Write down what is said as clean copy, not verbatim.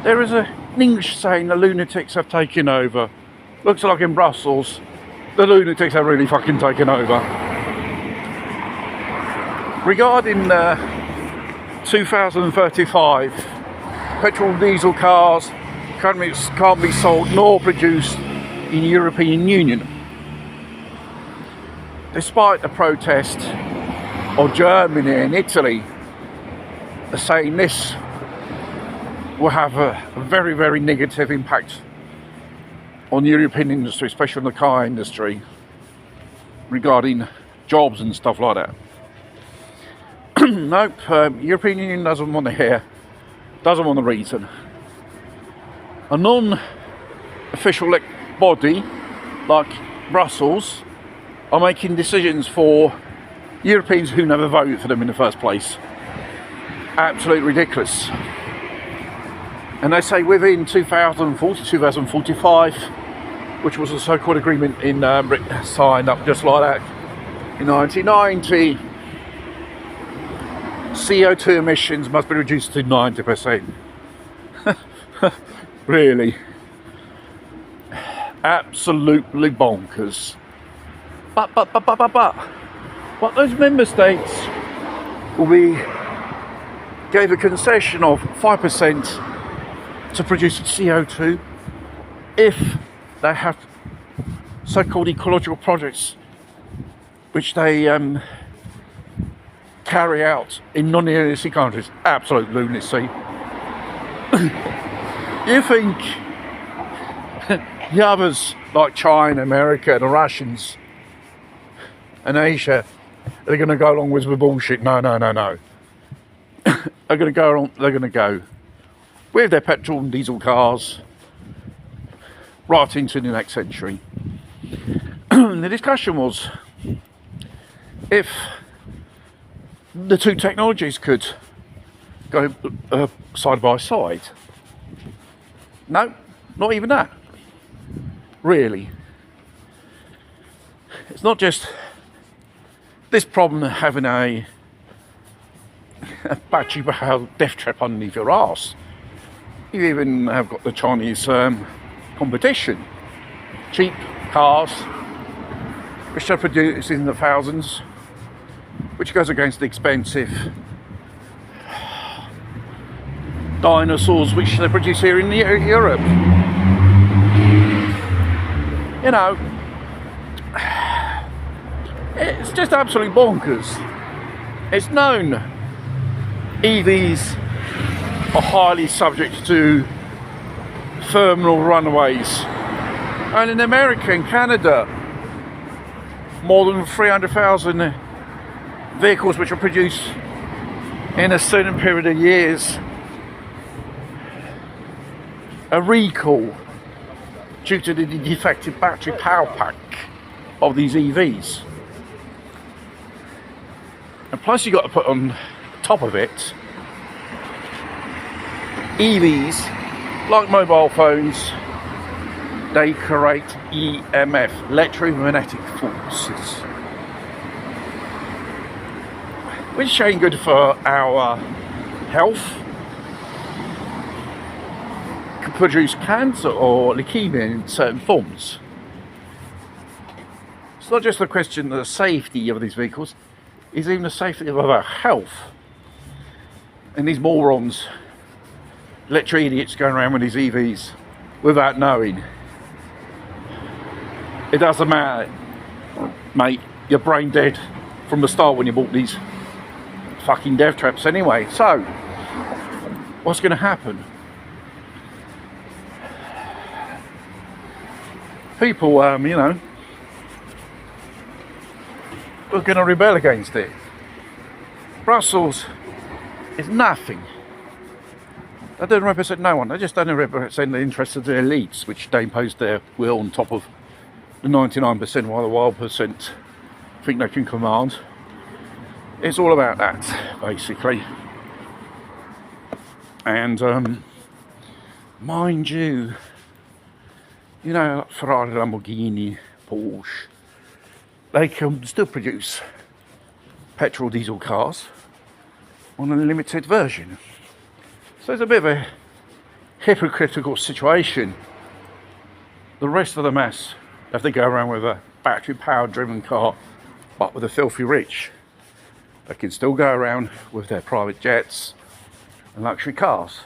There is an English saying, the lunatics have taken over. Looks like in Brussels, the lunatics have really fucking taken over. Regarding 2035, petrol and diesel cars can't be sold nor produced in the European Union. Despite the protest of Germany and Italy saying this will have a very, very negative impact on the European industry, especially on the car industry, regarding jobs and stuff like that. Nope, European Union doesn't want to hear, doesn't want to reason. A non-official body like Brussels are making decisions for Europeans who never voted for them in the first place. Absolutely ridiculous. And they say within 2040, 2045, which was a so-called agreement in Britain signed up just like that in 1990, CO2 emissions must be reduced to 90%. Really. Absolutely bonkers. But those member states gave a concession of 5% to produce CO2 if they have so-called ecological projects which they carry out in non-ENC countries. Absolute lunacy. You think the others like China, America, the Russians and Asia are going to go along with bullshit? No. They're going to go with their petrol and diesel cars right into the next century. The discussion was if the two technologies could go side by side. No, not even that. Really. It's not just this problem of having a battery powered death trap underneath your arse. You even have got the Chinese competition. Cheap cars, which they produce in the thousands, which goes against the expensive dinosaurs which they produce here in Europe. You know, it's just absolutely bonkers. It's known EVs are highly subject to thermal runaways. And in America and Canada, more than 300,000 vehicles which are produced in a certain period of years a recall due to the defective battery power pack of these EVs. And plus you've got to put on top of it, EVs, like mobile phones, they create EMF, electromagnetic forces, which ain't good for our health. Can produce cancer or leukemia in certain forms. It's not just a question of the safety of these vehicles, it's even the safety of our health. And these morons, electric idiots going around with these EVs without knowing. It doesn't matter, mate, you're brain dead from the start when you bought these fucking death traps anyway. So, what's going to happen? People, you know, are going to rebel against it. Brussels is nothing. They don't represent no one. They just don't represent the interests of the elites, which they impose their will on top of the 99%, while the 1% think they can command. It's all about that, basically. And mind you, you know, Ferrari, Lamborghini, Porsche, they can still produce petrol diesel cars on a limited version. So it's a bit of a hypocritical situation. The rest of the mass have to go around with a battery-powered driven car, but with the filthy rich, they can still go around with their private jets and luxury cars.